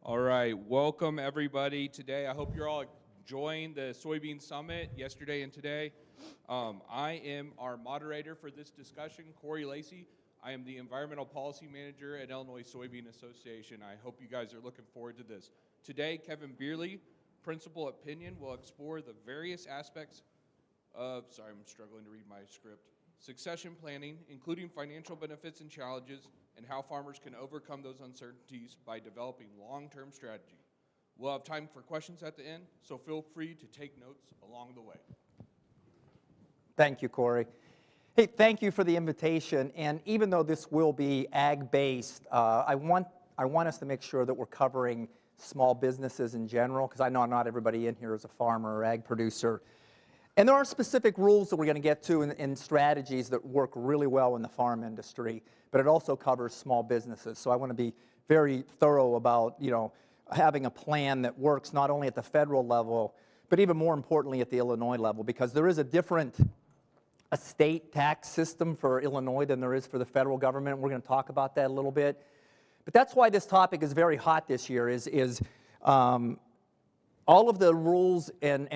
All right, welcome everybody today. I hope you're all enjoying the Soybean Summit yesterday and today. I am our moderator for this discussion, Corey Lacey. I am the Environmental Policy Manager at Illinois Soybean Association. I hope you guys are looking forward to this. Today, Kevin Bearley, Principal at Pinion, will explore the various aspects of, I'm struggling to read my script, succession planning, including financial benefits and challenges, and how farmers can overcome those uncertainties by developing long-term strategy. We'll have time for questions at the end, so feel free to take notes along the way. Thank you, Corey. Hey, thank you for the invitation. And even though this will be ag-based, I want us to make sure that we're covering small businesses in general, because I know not everybody in here is a farmer or ag producer. And there are specific rules that we're going to get to and strategies that work really well in the farm industry, but it also covers small businesses. So I want to be very thorough about, having a plan that works not only at the federal level, but even more importantly at the Illinois level, because there is a different estate tax system for Illinois than there is for the federal government. We're going to talk about that a little bit. But that's why this topic is very hot this year, all of the rules and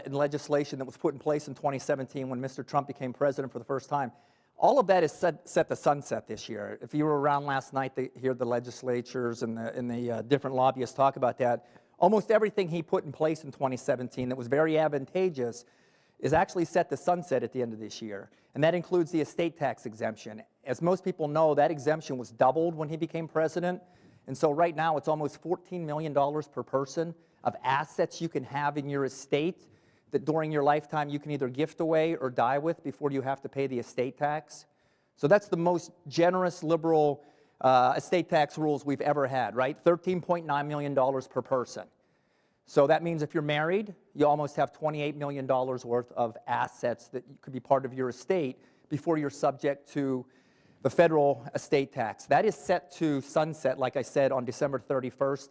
legislation that was put in place in 2017 when Mr. Trump became president for the first time, all of that is set to sunset this year. If you were around last night to hear the legislatures and the different lobbyists talk about that, almost everything he put in place in 2017 that was very advantageous is actually set to sunset at the end of this year. And that includes the estate tax exemption. As most people know, that exemption was doubled when he became president. And so right now it's almost $14 million per person of assets you can have in your estate that during your lifetime you can either gift away or die with before you have to pay the estate tax. So that's the most generous, liberal estate tax rules we've ever had, right? $13.9 million per person. So that means if you're married, you almost have $28 million worth of assets that could be part of your estate before you're subject to the federal estate tax. That is set to sunset, like I said, on December 31st.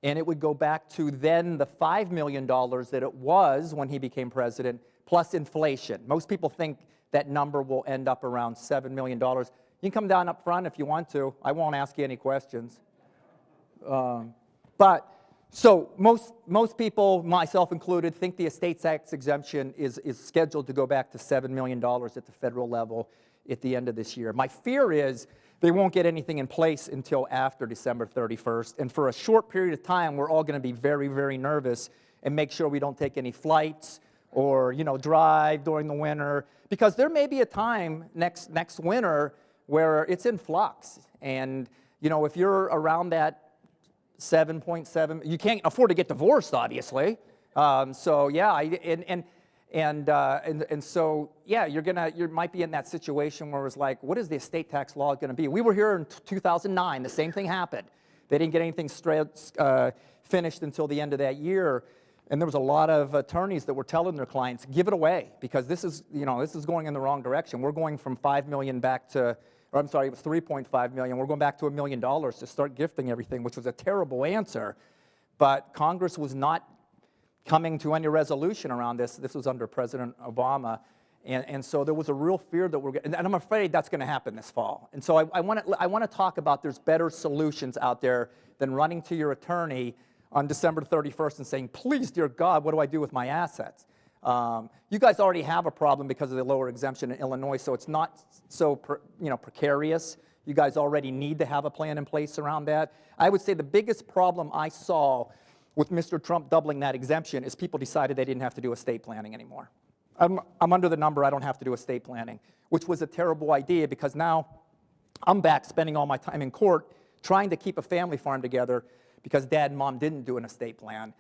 And it would go back to then the $5 million that it was when he became president, plus inflation. Most people think that number will end up around $7 million. You can come down up front if you want to. I won't ask you any questions. So most people, myself included, think the estate tax exemption is scheduled to go back to $7 million at the federal level at the end of this year. My fear is they won't get anything in place until after December 31st. And for a short period of time, we're all going to be very, very nervous and make sure we don't take any flights or, drive during the winter. Because there may be a time next winter where it's in flux. And, if you're around that 7.7, you can't afford to get divorced, obviously. So you might be in that situation where it's like, what is the estate tax law going to be? We were here in 2009. The same thing happened. They didn't get anything finished until the end of that year, and there was a lot of attorneys that were telling their clients, give it away, because this is going in the wrong direction. We're going from $5 million back to, it was $3.5 million. We're going back to $1 million to start gifting everything, which was a terrible answer. But Congress was not coming to any resolution around this. This was under President Obama. And so there was a real fear that and I'm afraid that's going to happen this fall. And so I want to talk about there's better solutions out there than running to your attorney on December 31st and saying, please, dear God, what do I do with my assets? You guys already have a problem because of the lower exemption in Illinois, so it's not so precarious. You guys already need to have a plan in place around that. I would say the biggest problem I saw with Mr. Trump doubling that exemption is people decided they didn't have to do estate planning anymore. I'm under the number, I don't have to do estate planning, which was a terrible idea because now I'm back spending all my time in court trying to keep a family farm together because dad and mom didn't do an estate plan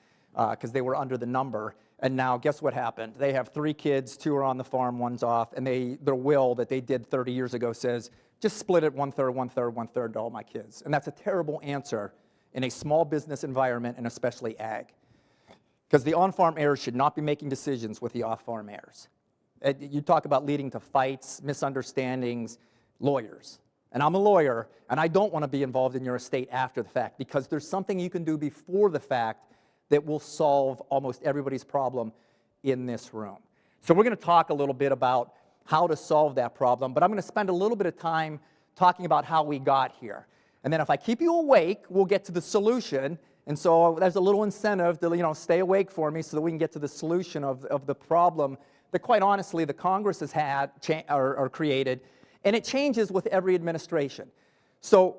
because they were under the number. And now guess what happened? They have 3 kids, 2 are on the farm, 1's off, and their will that they did 30 years ago says, just split it 1/3, 1/3, 1/3 to all my kids. And that's a terrible answer in a small business environment, and especially ag. Because the on-farm heirs should not be making decisions with the off-farm heirs. You talk about leading to fights, misunderstandings, lawyers. And I'm a lawyer, and I don't want to be involved in your estate after the fact, because there's something you can do before the fact that will solve almost everybody's problem in this room. So we're going to talk a little bit about how to solve that problem, but I'm going to spend a little bit of time talking about how we got here. And then if I keep you awake, we'll get to the solution. And so there's a little incentive to, stay awake for me so that we can get to the solution of the problem that, quite honestly, the Congress has had or created. And it changes with every administration. So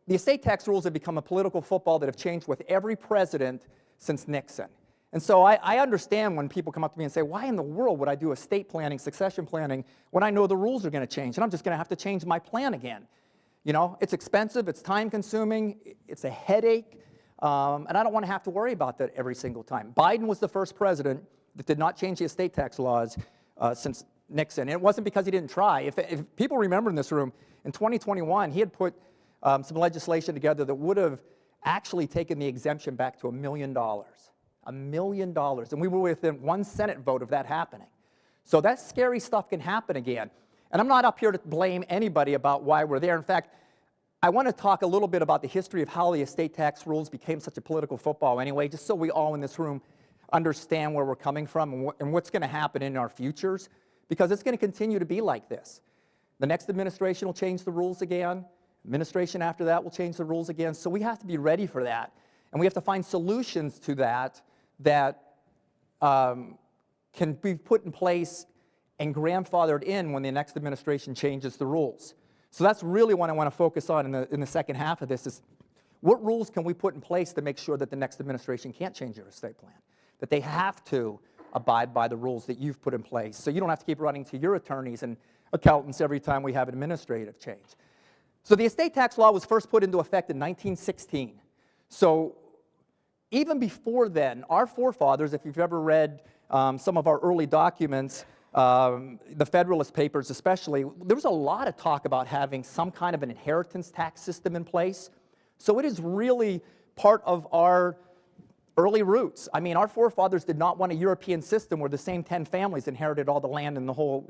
the estate tax rules have become a political football that have changed with every president since Nixon. And so I understand when people come up to me and say, why in the world would I do estate planning, succession planning, when I know the rules are going to change? And I'm just going to have to change my plan again. It's expensive, it's time-consuming, it's a headache, and I don't want to have to worry about that every single time. Biden was the first president that did not change the estate tax laws since Nixon. And it wasn't because he didn't try. If people remember in this room, in 2021, he had put some legislation together that would have actually taken the exemption back to $1 million. $1 million. And we were within one Senate vote of that happening. So that scary stuff can happen again. And I'm not up here to blame anybody about why we're there. In fact, I want to talk a little bit about the history of how the estate tax rules became such a political football anyway, just so we all in this room understand where we're coming from and what's going to happen in our futures, because it's going to continue to be like this. The next administration will change the rules again. Administration after that will change the rules again. So we have to be ready for that. And we have to find solutions to that can be put in place and grandfathered in when the next administration changes the rules. So that's really what I want to focus on in the second half of this is what rules can we put in place to make sure that the next administration can't change their estate plan, that they have to abide by the rules that you've put in place so you don't have to keep running to your attorneys and accountants every time we have an administrative change. So the estate tax law was first put into effect in 1916. So even before then, our forefathers, if you've ever read some of our early documents, the Federalist Papers especially, there was a lot of talk about having some kind of an inheritance tax system in place. So it is really part of our early roots. I mean, our forefathers did not want a European system where the same 10 families inherited all the land in the whole,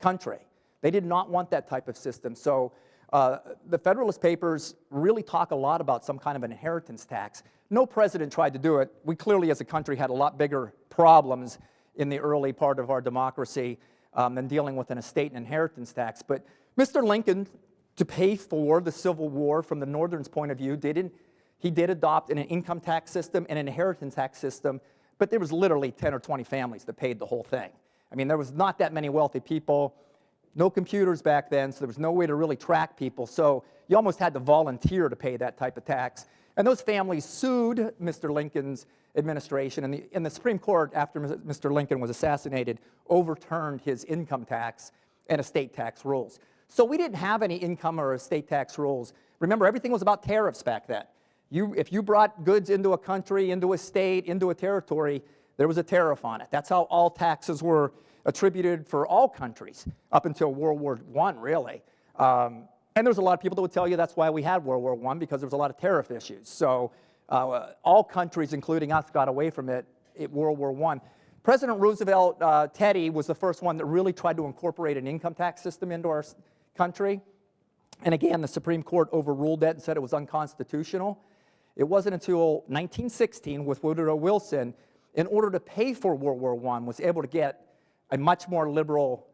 country. They did not want that type of system. So the Federalist Papers really talk a lot about some kind of an inheritance tax. No president tried to do it. We clearly, as a country, had a lot bigger problems in the early part of our democracy than dealing with an estate and inheritance tax. But Mr. Lincoln, to pay for the Civil War from the Northern's point of view, he did adopt an income tax system and an inheritance tax system, but there was literally 10 or 20 families that paid the whole thing. I mean, there was not that many wealthy people, no computers back then, so there was no way to really track people. So you almost had to volunteer to pay that type of tax. And those families sued Mr. Lincoln's administration, and the Supreme Court, after Mr. Lincoln was assassinated, overturned his income tax and estate tax rules. So we didn't have any income or estate tax rules. Remember, everything was about tariffs back then. If you brought goods into a country, into a state, into a territory, there was a tariff on it. That's how all taxes were attributed for all countries up until World War I, really. And there's a lot of people that would tell you that's why we had World War I, because there was a lot of tariff issues. So all countries, including us, got away from it at World War I. President Roosevelt, Teddy, was the first one that really tried to incorporate an income tax system into our country. And again, the Supreme Court overruled that and said it was unconstitutional. It wasn't until 1916 with Woodrow Wilson, in order to pay for World War I, was able to get a much more liberal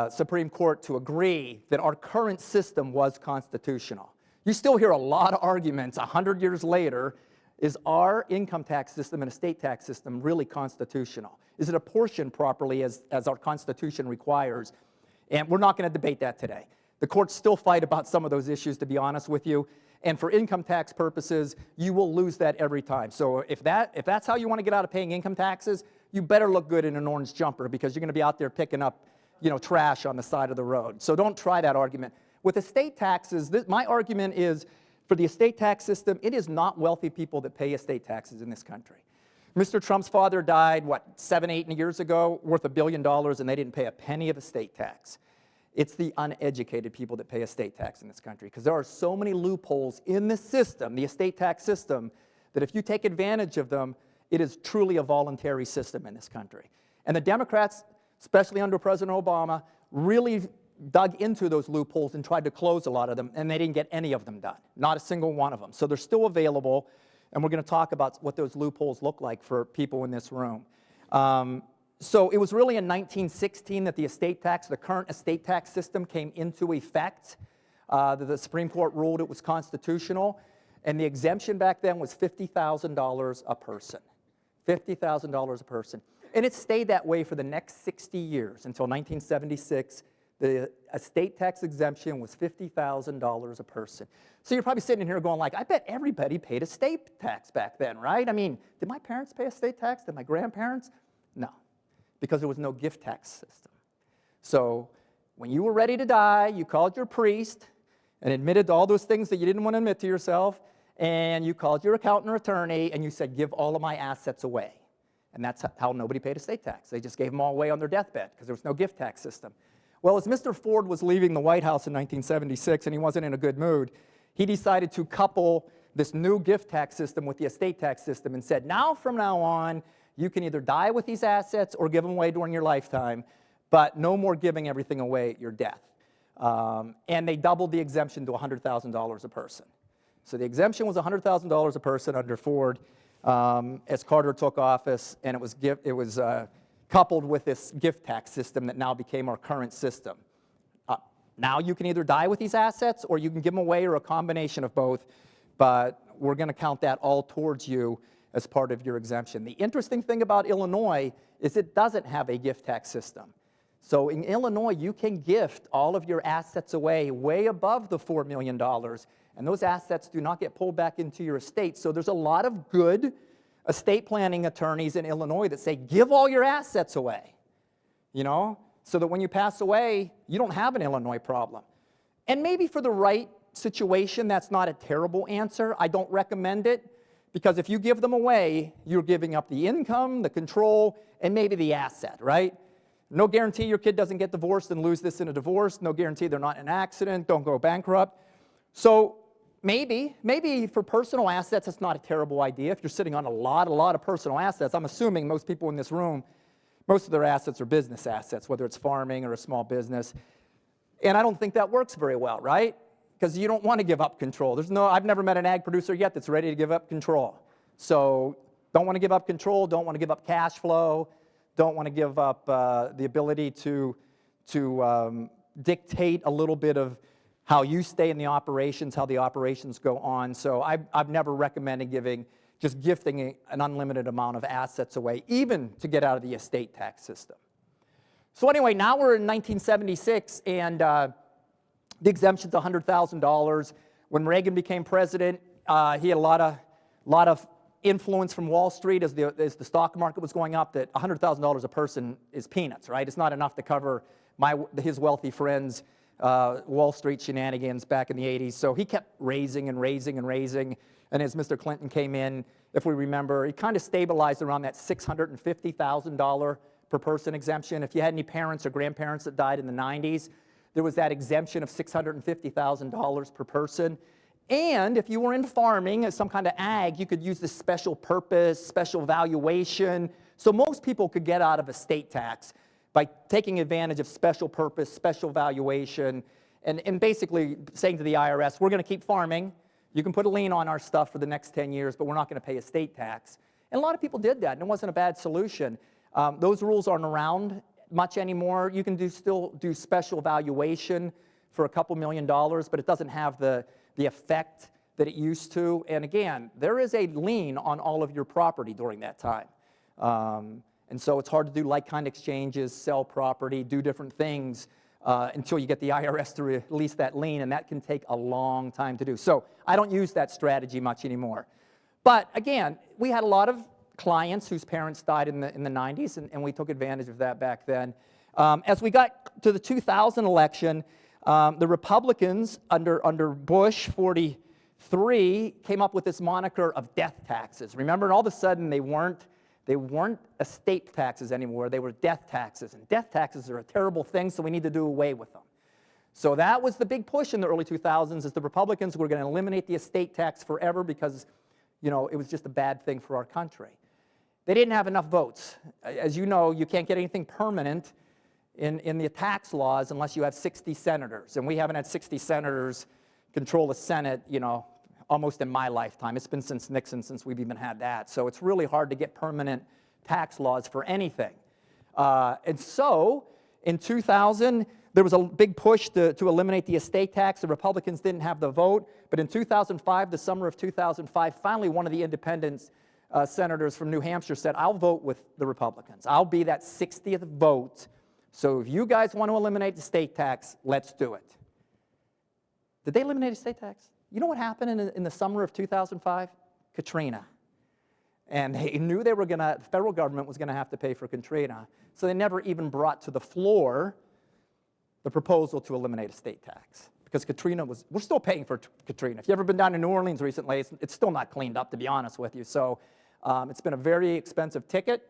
Supreme Court to agree that our current system was constitutional. You still hear a lot of arguments 100 years later, is our income tax system and estate tax system really constitutional? Is it apportioned properly as our Constitution requires? And we're not going to debate that today. The courts still fight about some of those issues, to be honest with you. And for income tax purposes, you will lose that every time. So if that's how you want to get out of paying income taxes, you better look good in an orange jumper, because you're going to be out there picking up trash on the side of the road. So don't try that argument. With estate taxes, my argument is, for the estate tax system, it is not wealthy people that pay estate taxes in this country. Mr. Trump's father died, 7, 8 years ago, worth $1 billion, and they didn't pay a penny of estate tax. It's the uneducated people that pay estate tax in this country, because there are so many loopholes in the system, the estate tax system, that if you take advantage of them, it is truly a voluntary system in this country. And the Democrats, especially under President Obama, really dug into those loopholes and tried to close a lot of them, and they didn't get any of them done, not a single one of them. So they're still available, and we're going to talk about what those loopholes look like for people in this room. So it was really in 1916 that the current estate tax system came into effect. The Supreme Court ruled it was constitutional, and the exemption back then was $50,000 a person. $50,000 a person. And it stayed that way for the next 60 years until 1976. The estate tax exemption was $50,000 a person. So you're probably sitting here going like, I bet everybody paid estate tax back then, right? I mean, did my parents pay estate tax? Did my grandparents? No, because there was no gift tax system. So when you were ready to die, you called your priest and admitted to all those things that you didn't want to admit to yourself, and you called your accountant or attorney and you said, give all of my assets away. And that's how nobody paid estate tax. They just gave them all away on their deathbed because there was no gift tax system. Well, as Mr. Ford was leaving the White House in 1976 and he wasn't in a good mood, he decided to couple this new gift tax system with the estate tax system and said, from now on, you can either die with these assets or give them away during your lifetime, but no more giving everything away at your death. And they doubled the exemption to $100,000 a person. So the exemption was $100,000 a person under Ford as Carter took office, and it was coupled with this gift tax system that now became our current system. Now you can either die with these assets or you can give them away or a combination of both, but we're going to count that all towards you as part of your exemption. The interesting thing about Illinois is it doesn't have a gift tax system. So in Illinois, you can gift all of your assets away way above the $4 million, and those assets do not get pulled back into your estate. So there's a lot of good estate planning attorneys in Illinois that say, give all your assets away, so that when you pass away, you don't have an Illinois problem. And maybe for the right situation, that's not a terrible answer. I don't recommend it, because if you give them away, you're giving up the income, the control, and maybe the asset, right? No guarantee your kid doesn't get divorced and lose this in a divorce. No guarantee they're not in an accident, don't go bankrupt. So maybe for personal assets, it's not a terrible idea. If you're sitting on a lot of personal assets, I'm assuming most people in this room, most of their assets are business assets, whether it's farming or a small business. And I don't think that works very well, right? Because you don't want to give up control. I've never met an ag producer yet that's ready to give up control. So don't want to give up control, don't want to give up cash flow, don't want to give up the ability to dictate a little bit of how you stay in the operations, how the operations go on. So I've never recommended gifting an unlimited amount of assets away, even to get out of the estate tax system. So anyway, now we're in 1976, and the exemption's $100,000. When Reagan became president, he had a lot of influence from Wall Street as the stock market was going up, that $100,000 a person is peanuts, right? It's not enough to cover his wealthy friends' Wall Street shenanigans back in the 80s. So he kept raising and raising and raising. And as Mr. Clinton came in, if we remember, he kind of stabilized around that $650,000 per person exemption. If you had any parents or grandparents that died in the 90s, there was that exemption of $650,000 per person. And if you were in farming as some kind of ag, you could use this special purpose, special valuation. So most people could get out of estate tax by taking advantage of special purpose, special valuation, and basically saying to the IRS, we're going to keep farming. You can put a lien on our stuff for the next 10 years, but we're not going to pay estate tax. And a lot of people did that, and it wasn't a bad solution. Those rules aren't around much anymore. You can still do special valuation for a couple $1 million, but it doesn't have the effect that it used to. And again, there is a lien on all of your property during that time. And so it's hard to do like-kind exchanges, sell property, do different things until you get the IRS to release that lien, and that can take a long time to do. So I don't use that strategy much anymore. But again, we had a lot of clients whose parents died in the 90s, and we took advantage of that back then. As we got to the 2000 election, the Republicans under Bush 43 came up with this moniker of death taxes. Remember, and all of a sudden they weren't estate taxes anymore, they were death taxes. And death taxes are a terrible thing, so we need to do away with them. So that was the big push in the early 2000s, is the Republicans were going to eliminate the estate tax forever because, it was just a bad thing for our country. They didn't have enough votes. As you know, you can't get anything permanent in the tax laws unless you have 60 senators. And we haven't had 60 senators control the Senate, almost in my lifetime. It's been since Nixon, since we've even had that. So it's really hard to get permanent tax laws for anything. And so in 2000, There was a big push to eliminate the estate tax. The Republicans didn't have the vote. But in 2005, the summer of 2005, finally one of the independent senators from New Hampshire said, I'll vote with the Republicans. I'll be that 60th vote. So if you guys want to eliminate the estate tax, let's do it. Did they eliminate the estate tax? You know what happened in the summer of 2005? Katrina. And they knew the federal government was going to have to pay for Katrina. So they never even brought to the floor the proposal to eliminate estate tax. Because Katrina we're still paying for Katrina. If you've ever been down to New Orleans recently, it's still not cleaned up, to be honest with you. So it's been a very expensive ticket.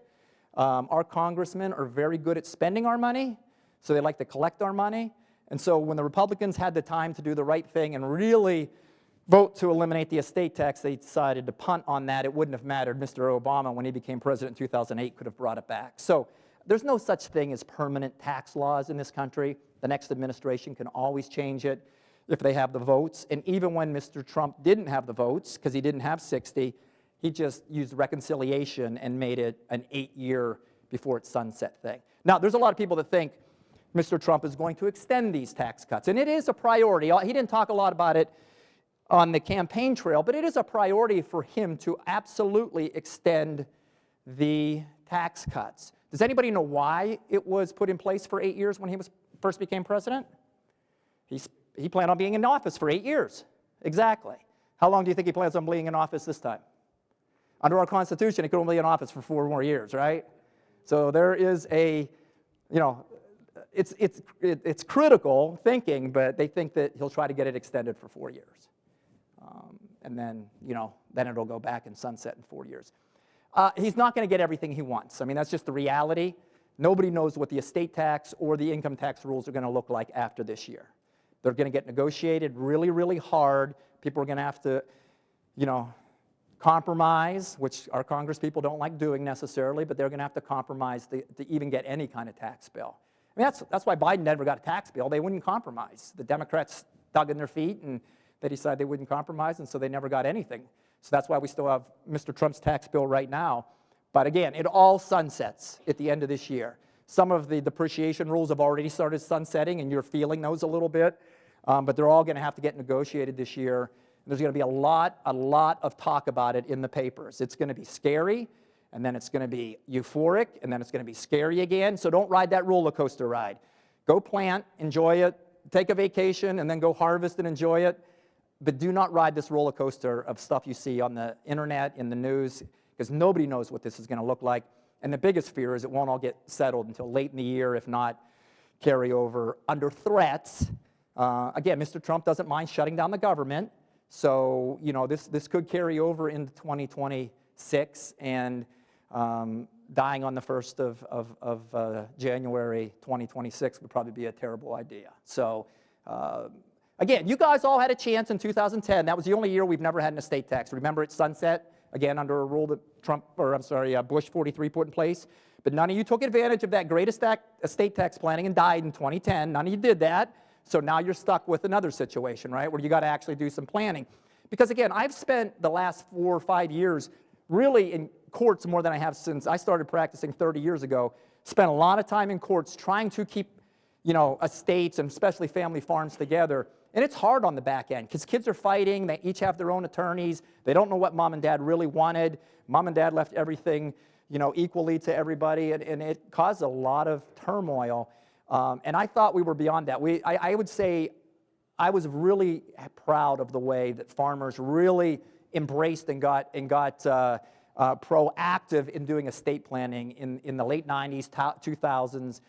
Our congressmen are very good at spending our money, so they like to collect our money. And so when the Republicans had the time to do the right thing and really vote to eliminate the estate tax, they decided to punt on that. It wouldn't have mattered. Mr. Obama, when he became president in 2008, could have brought it back. So there's no such thing as permanent tax laws in this country. The next administration can always change it if they have the votes. And even when Mr. Trump didn't have the votes, because he didn't have 60, he just used reconciliation and made it an 8-year before its sunset thing. Now, there's a lot of people that think Mr. Trump is going to extend these tax cuts. And it is a priority. He didn't talk a lot about it on the campaign trail, but it is a priority for him to absolutely extend the tax cuts. Does anybody know why it was put in place for 8 years when he first became president? He planned on being in office for 8 years. Exactly. How long do you think he plans on being in office this time? Under our Constitution, he could only be in office for 4 more years, right? So there is it's critical thinking, but they think that he'll try to get it extended for 4 years. And then it'll go back and sunset in 4 years. He's not going to get everything he wants. I mean, that's just the reality. Nobody knows what the estate tax or the income tax rules are going to look like after this year. They're going to get negotiated really, really hard. People are going to have to, compromise, which our Congress people don't like doing necessarily, but they're going to have to compromise to even get any kind of tax bill. I mean, that's why Biden never got a tax bill. They wouldn't compromise. The Democrats dug in their feet, and they decided they wouldn't compromise, and so they never got anything. So that's why we still have Mr. Trump's tax bill right now. But again, it all sunsets at the end of this year. Some of the depreciation rules have already started sunsetting, and you're feeling those a little bit. But they're all going to have to get negotiated this year. There's going to be a lot of talk about it in the papers. It's going to be scary, and then it's going to be euphoric, and then it's going to be scary again. So don't ride that roller coaster ride. Go plant, enjoy it, take a vacation, and then go harvest and enjoy it. But do not ride this roller coaster of stuff you see on the internet, in the news, because nobody knows what this is going to look like. And the biggest fear is it won't all get settled until late in the year, if not carry over under threats. Again, Mr. Trump doesn't mind shutting down the government. So, this could carry over into 2026, and dying on the 1st of January 2026 would probably be a terrible idea. So, again, you guys all had a chance in 2010. That was the only year we've never had an estate tax. Remember, it sunset, again, under a rule that Bush 43 put in place. But none of you took advantage of that great estate tax planning and died in 2010. None of you did that. So now you're stuck with another situation, right, where you got to actually do some planning. Because, again, I've spent the last 4 or 5 years really in courts more than I have since I started practicing 30 years ago. Spent a lot of time in courts trying to keep, estates and especially family farms together. And it's hard on the back end because kids are fighting. They each have their own attorneys. They don't know what mom and dad really wanted. Mom and dad left everything, equally to everybody. And it caused a lot of turmoil. And I thought we were beyond that. I would say I was really proud of the way that farmers really embraced and got proactive in doing estate planning in the late 90s, 2000s.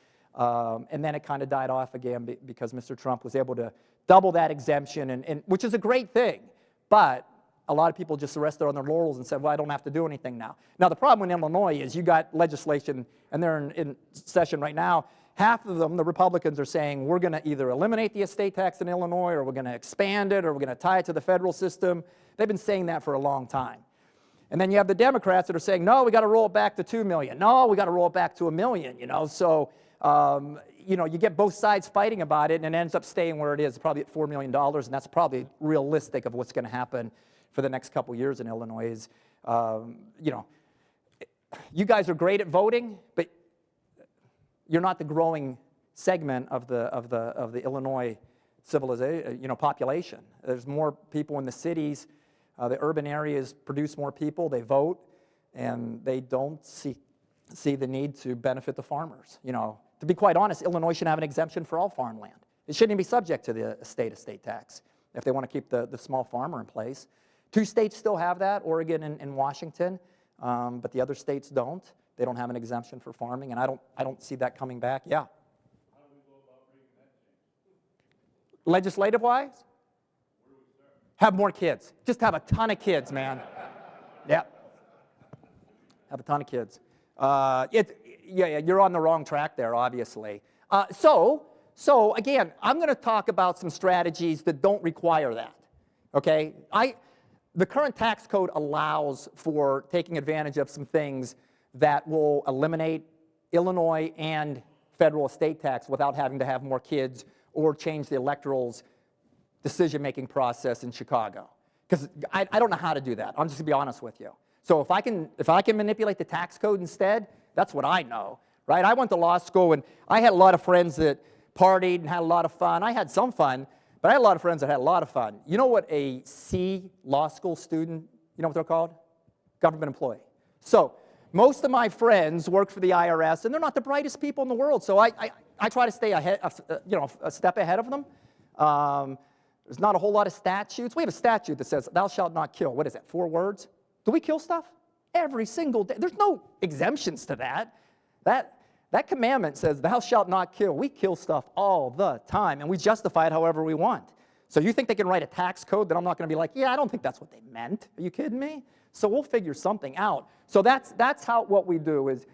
And then it kind of died off again because Mr. Trump was able to double that exemption, and which is a great thing. But a lot of people just rested on their laurels and said, well, I don't have to do anything now. Now, the problem in Illinois is you got legislation, and they're in session right now. Half of them, the Republicans, are saying we're going to either eliminate the estate tax in Illinois, or we're going to expand it, or we're going to tie it to the federal system. They've been saying that for a long time. And then you have the Democrats that are saying, no, we got to roll it back to 2 million. No, we got to roll it back to 1 million, So, you get both sides fighting about it, and it ends up staying where it is, probably at $4 million, and that's probably realistic of what's going to happen for the next couple years in Illinois. Is, you guys are great at voting, but you're not the growing segment of the Illinois civilization, population. There's more people in the cities. The urban areas produce more people. They vote, and they don't see the need to benefit the farmers. To be quite honest, Illinois should have an exemption for all farmland. It shouldn't even be subject to the estate tax if they want to keep the small farmer in place. 2 states still have that, Oregon and Washington, but the other states don't. They don't have an exemption for farming, and I don't see that coming back. Yeah. How do we go about bringing that change? Legislative-wise? Where do we start? Have more kids. Just have a ton of kids, man. Yeah. Have a ton of kids. Yeah, you're on the wrong track there, obviously. So again, I'm going to talk about some strategies that don't require that. Okay? The current tax code allows for taking advantage of some things that will eliminate Illinois and federal estate tax without having to have more kids or change the electoral's decision-making process in Chicago. Because I don't know how to do that. I'm just going to be honest with you. So if I can manipulate the tax code instead, that's what I know, right? I went to law school, and I had a lot of friends that partied and had a lot of fun. I had some fun, but I had a lot of friends that had a lot of fun. You know what a C law school student, you know what they're called? Government employee. So most of my friends work for the IRS, and they're not the brightest people in the world. So I try to stay ahead, a step ahead of them. There's not a whole lot of statutes. We have a statute that says, "Thou shalt not kill." What is that? 4 words? Do we kill stuff? Every single day. There's no exemptions to that. That commandment says, "Thou shalt not kill." We kill stuff all the time, and we justify it however we want. So you think they can write a tax code that I'm not going to be like, yeah, I don't think that's what they meant. Are you kidding me? So we'll figure something out. So that's how what we do is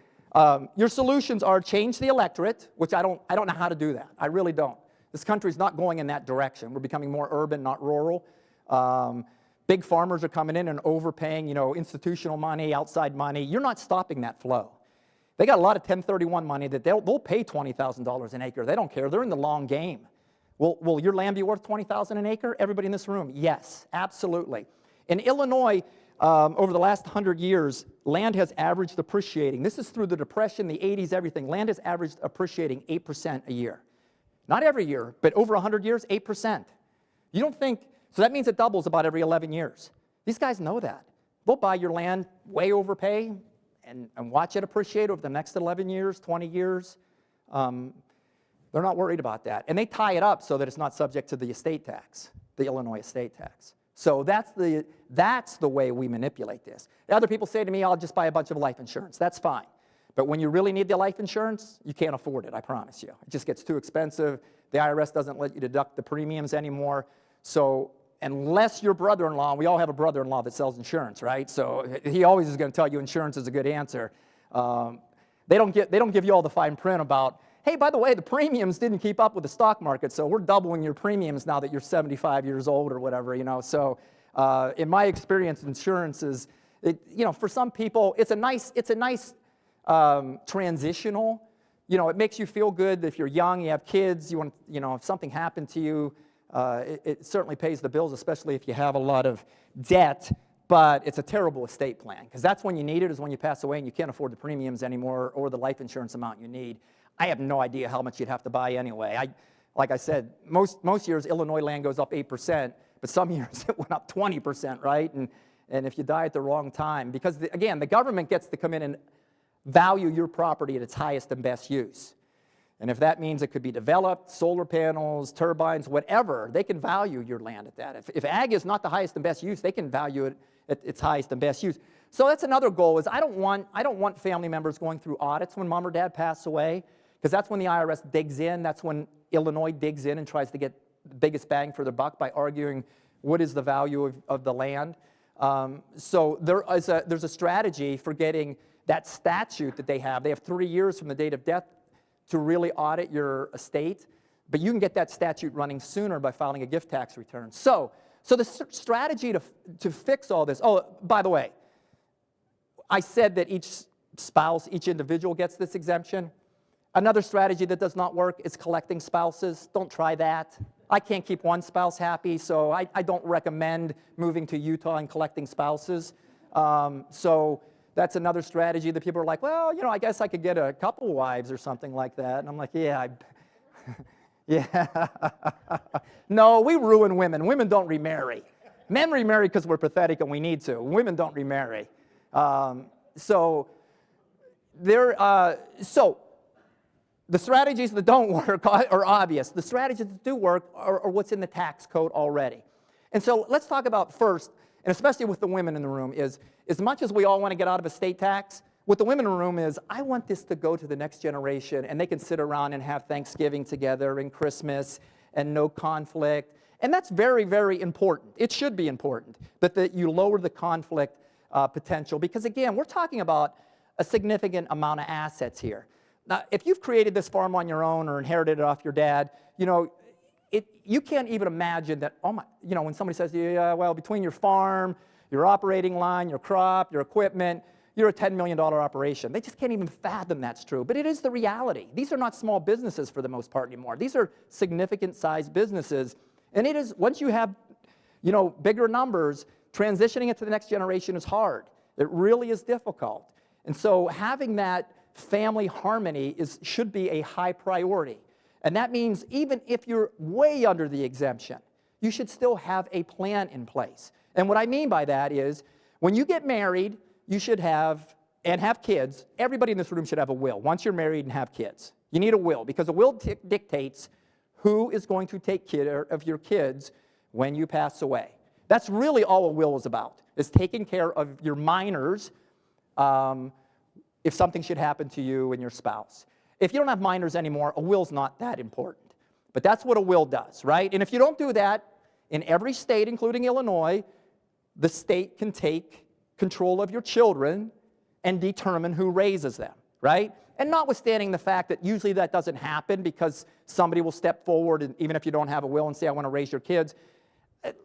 your solutions are change the electorate, which I don't know how to do that. I really don't. This country's not going in that direction. We're becoming more urban, not rural. Big farmers are coming in and overpaying, institutional money, outside money. You're not stopping that flow. They got a lot of 1031 money that they'll pay $20,000 an acre. They don't care. They're in the long game. Will your land be worth $20,000 an acre? Everybody in this room, yes, absolutely. In Illinois, over the last 100 years, land has averaged appreciating. This is through the Depression, the 80s, everything. Land has averaged appreciating 8% a year. Not every year, but over 100 years, 8%. You don't think, so that means it doubles about every 11 years. These guys know that. They'll buy your land, way overpay, and watch it appreciate over the next 11 years, 20 years. They're not worried about that. And they tie it up so that it's not subject to the estate tax, the Illinois estate tax. So that's the way we manipulate this. Other people say to me, I'll just buy a bunch of life insurance. That's fine. But when you really need the life insurance, you can't afford it, I promise you. It just gets too expensive. The IRS doesn't let you deduct the premiums anymore. So unless your brother-in-law, we all have a brother-in-law that sells insurance, right? So he always is going to tell you insurance is a good answer. They don't give you all the fine print about, hey, by the way, the premiums didn't keep up with the stock market, so we're doubling your premiums now that you're 75 years old or whatever, So in my experience, insurance is, for some people, it's a nice transitional. It makes you feel good if you're young, you have kids, you want, if something happened to you, it certainly pays the bills, especially if you have a lot of debt. But it's a terrible estate plan, because that's when you need it, is when you pass away and you can't afford the premiums anymore or the life insurance amount you need. I have no idea how much you'd have to buy anyway. Like I said, most years Illinois land goes up 8%, but some years it went up 20%, right? And if you die at the wrong time, because again, the government gets to come in and value your property at its highest and best use. And if that means it could be developed, solar panels, turbines, whatever, they can value your land at that. If ag is not the highest and best use, they can value it at its highest and best use. So that's another goal, is I don't want family members going through audits when mom or dad pass away, because that's when the IRS digs in. That's when Illinois digs in and tries to get the biggest bang for their buck by arguing what is the value of the land. So there's a strategy for getting that statute that they have. They have 3 years from the date of death to really audit your estate, but you can get that statute running sooner by filing a gift tax return. So the strategy to fix all this, oh, by the way, I said that each spouse, each individual gets this exemption. Another strategy that does not work is collecting spouses. Don't try that. I can't keep one spouse happy, so I don't recommend moving to Utah and collecting spouses. So that's another strategy that people are like, well, I guess I could get a couple wives or something like that. And I'm like, yeah, Yeah. No, we ruin women. Women don't remarry. Men remarry because we're pathetic and we need to. Women don't remarry. So the strategies that don't work are obvious. The strategies that do work are what's in the tax code already. And so let's talk about first, and especially with the women in the room, is as much as we all want to get out of estate tax, what the women in the room is, I want this to go to the next generation, and they can sit around and have Thanksgiving together and Christmas and no conflict. And that's very, very important. It should be important that you lower the conflict potential, because again, we're talking about a significant amount of assets here. Now, if you've created this farm on your own or inherited it off your dad, you can't even imagine that, when somebody says to you, well, between your farm, your operating line, your crop, your equipment, you're a $10 million operation. They just can't even fathom that's true. But it is the reality. These are not small businesses for the most part anymore. These are significant sized businesses. And it is, once you have, bigger numbers, transitioning it to the next generation is hard. It really is difficult. And so having that family harmony should be a high priority. And that means even if you're way under the exemption, you should still have a plan in place. And what I mean by that is, when you get married, you should have kids. Everybody in this room should have a will once you're married and have kids. You need a will, because a will dictates who is going to take care of your kids when you pass away. That's really all a will is about, is taking care of your minors if something should happen to you and your spouse. If you don't have minors anymore, a will's not that important. But that's what a will does, right? And if you don't do that, in every state, including Illinois, the state can take control of your children and determine who raises them, right? And notwithstanding the fact that usually that doesn't happen because somebody will step forward, and even if you don't have a will, and say, I want to raise your kids.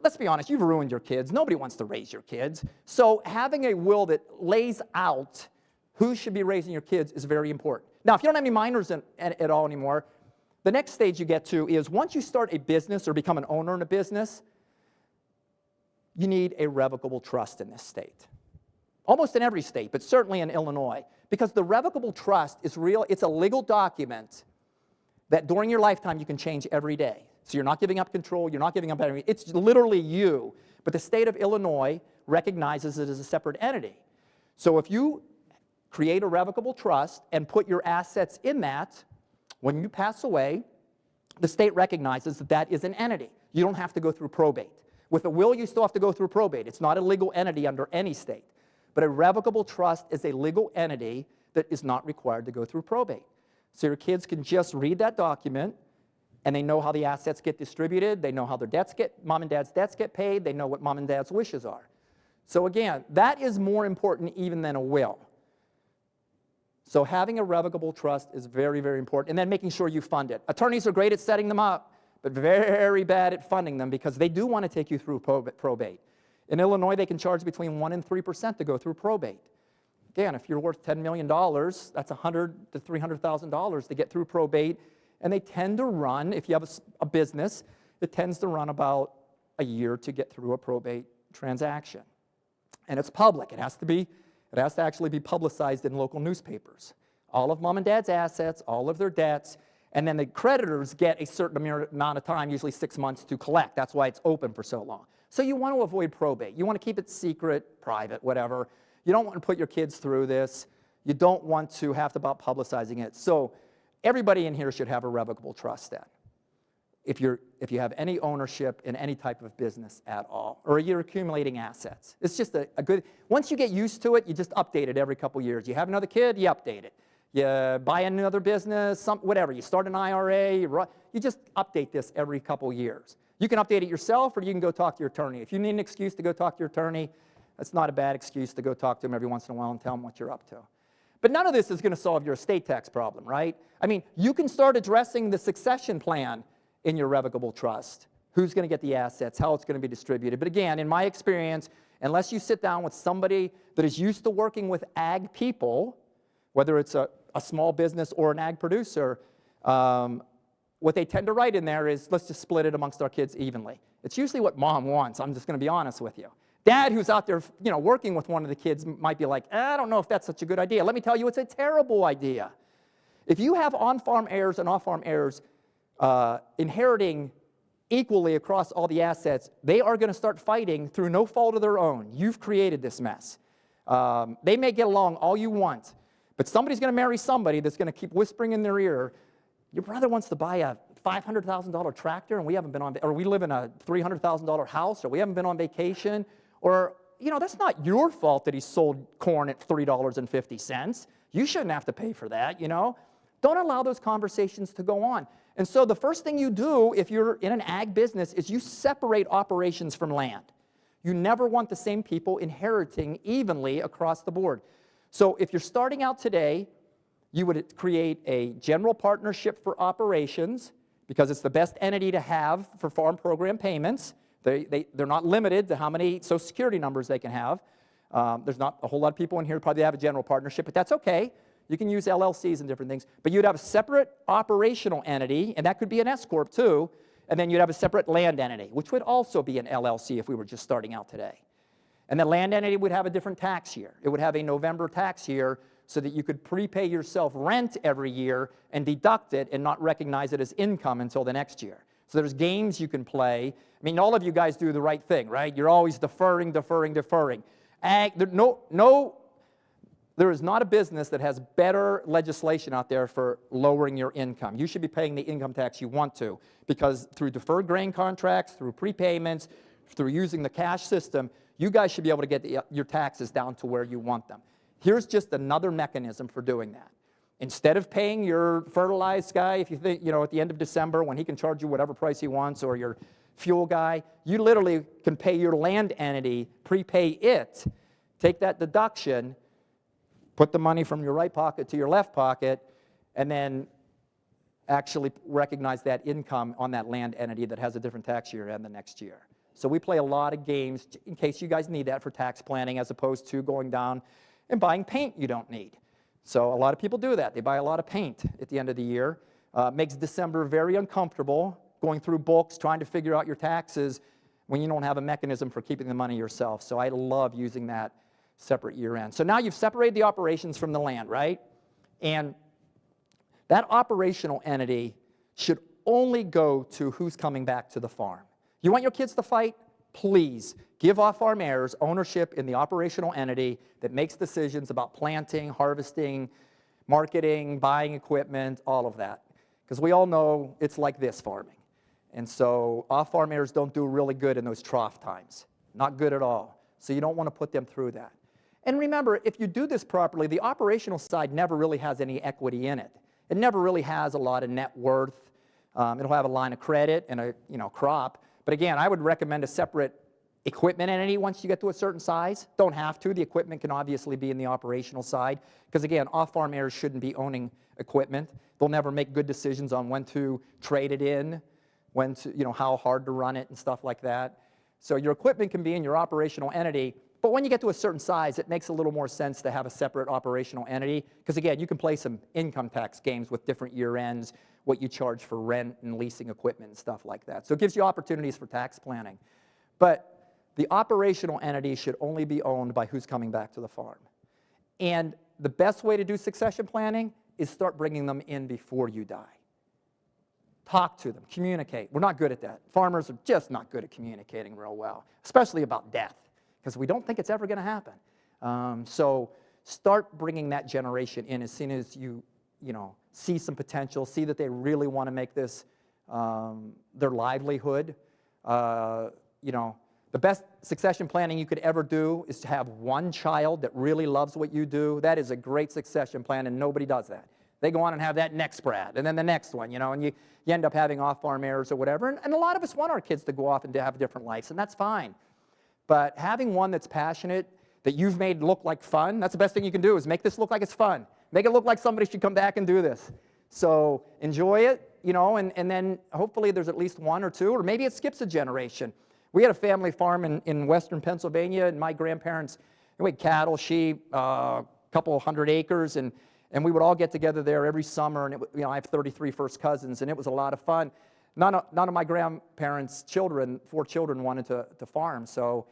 Let's be honest, you've ruined your kids. Nobody wants to raise your kids. So having a will that lays out who should be raising your kids is very important. Now, if you don't have any minors at all anymore, the next stage you get to is once you start a business or become an owner in a business, you need a revocable trust in this state. Almost in every state, but certainly in Illinois. Because the revocable trust is real, it's a legal document that during your lifetime you can change every day. So you're not giving up control, you're not giving up anything. It's literally you. But the state of Illinois recognizes it as a separate entity. So if you create a revocable trust and put your assets in that, when you pass away, the state recognizes that that is an entity. You don't have to go through probate. With a will, you still have to go through probate. It's not a legal entity under any state. But a revocable trust is a legal entity that is not required to go through probate. So your kids can just read that document, and they know how the assets get distributed. They know how their mom and dad's debts get paid. They know what mom and dad's wishes are. So again, that is more important even than a will. So having a revocable trust is very, very important. And then making sure you fund it. Attorneys are great at setting them up, but very bad at funding them because they do want to take you through probate. In Illinois, they can charge between 1% and 3% to go through probate. Again, if you're worth $10 million, that's $100,000 to $300,000 to get through probate. And they tend to run, if you have a business, it tends to run about a year to get through a probate transaction. And it's public. It has to actually be publicized in local newspapers. All of mom and dad's assets, all of their debts, and then the creditors get a certain amount of time, usually 6 months, to collect. That's why it's open for so long. So you want to avoid probate. You want to keep it secret, private, whatever. You don't want to put your kids through this. You don't want to have to about publicizing it. So everybody in here should have a revocable trust then, if you have any ownership in any type of business at all, or you're accumulating assets. It's just a good, once you get used to it, you just update it every couple years. You have another kid, you update it. You buy another business, whatever. You start an IRA, you just update this every couple years. You can update it yourself, or you can go talk to your attorney. If you need an excuse to go talk to your attorney, that's not a bad excuse to go talk to him every once in a while and tell him what you're up to. But none of this is going to solve your estate tax problem, right? I mean, you can start addressing the succession plan in your revocable trust. Who's going to get the assets, how it's going to be distributed. But again, in my experience, unless you sit down with somebody that is used to working with ag people, whether it's a small business or an ag producer, what they tend to write in there is, let's just split it amongst our kids evenly. It's usually what mom wants. I'm just going to be honest with you. Dad, who's out there, working with one of the kids, might be like, I don't know if that's such a good idea. Let me tell you, it's a terrible idea. If you have on-farm heirs and off-farm heirs, inheriting equally across all the assets, they are going to start fighting through no fault of their own. You've created this mess. They may get along all you want, but somebody's going to marry somebody that's going to keep whispering in their ear, your brother wants to buy a $500,000 tractor and we haven't been on, or we live in a $300,000 house, or we haven't been on vacation, or, you know, that's not your fault that he sold corn at $3.50. You shouldn't have to pay for that, you know. Don't allow those conversations to go on. And so the first thing you do if you're in an ag business is you separate operations from land. You never want the same people inheriting evenly across the board. So if you're starting out today, you would create a general partnership for operations because it's the best entity to have for farm program payments. They're not limited to how many Social Security numbers they can have. There's not a whole lot of people in here who probably have a general partnership, but that's okay. You can use LLCs and different things. But you'd have a separate operational entity, and that could be an S-Corp too, and then you'd have a separate land entity, which would also be an LLC if we were just starting out today. And the land entity would have a different tax year. It would have a November tax year so that you could prepay yourself rent every year and deduct it and not recognize it as income until the next year. So there's games you can play. I mean, all of you guys do the right thing, right? You're always deferring. There is not a business that has better legislation out there for lowering your income. You should be paying the income tax you want to, because through deferred grain contracts, through prepayments, through using the cash system, you guys should be able to get your taxes down to where you want them. Here's just another mechanism for doing that. Instead of paying your fertilized guy, if you think, you know, at the end of December when he can charge you whatever price he wants, or your fuel guy, you literally can pay your land entity, prepay it, take that deduction, put the money from your right pocket to your left pocket, and then actually recognize that income on that land entity that has a different tax year and the next year. So we play a lot of games in case you guys need that for tax planning, as opposed to going down and buying paint you don't need. So a lot of people do that. They buy a lot of paint at the end of the year. Makes December very uncomfortable, going through books, trying to figure out your taxes when you don't have a mechanism for keeping the money yourself. So I love using that separate year end. So now you've separated the operations from the land, right? And that operational entity should only go to who's coming back to the farm. You want your kids to fight? Please give off-farm heirs ownership in the operational entity that makes decisions about planting, harvesting, marketing, buying equipment, all of that. Because we all know it's like this farming. And so off-farm heirs don't do really good in those trough times. Not good at all. So you don't want to put them through that. And remember, if you do this properly, the operational side never really has any equity in it. It never really has a lot of net worth. It'll have a line of credit and a crop. But again, I would recommend a separate equipment entity once you get to a certain size. Don't have to. The equipment can obviously be in the operational side. Because again, off-farm heirs shouldn't be owning equipment. They'll never make good decisions on when to trade it in, when to, how hard to run it and stuff like that. So your equipment can be in your operational entity. But when you get to a certain size, it makes a little more sense to have a separate operational entity. Because again, you can play some income tax games with different year ends, what you charge for rent and leasing equipment and stuff like that. So it gives you opportunities for tax planning. But the operational entity should only be owned by who's coming back to the farm. And the best way to do succession planning is start bringing them in before you die. Talk to them, communicate. We're not good at that. Farmers are just not good at communicating real well, especially about death, because we don't think it's ever going to happen. So start bringing that generation in as soon as you see some potential, see that they really want to make this their livelihood. The best succession planning you could ever do is to have one child that really loves what you do. That is a great succession plan, and nobody does that. They go on and have that next Brad, and then the next one, and you end up having off-farm heirs or whatever. And a lot of us want our kids to go off and to have different lives, and that's fine. But having one that's passionate, that you've made look like fun, that's the best thing you can do, is make this look like it's fun. Make it look like somebody should come back and do this. So enjoy it, and then hopefully there's at least one or two, or maybe it skips a generation. We had a family farm in western Pennsylvania, and my grandparents, we had cattle, sheep, a couple hundred acres, and we would all get together there every summer, and I have 33 first cousins, and it was a lot of fun. None of my grandparents' children, 4 children, wanted to farm, so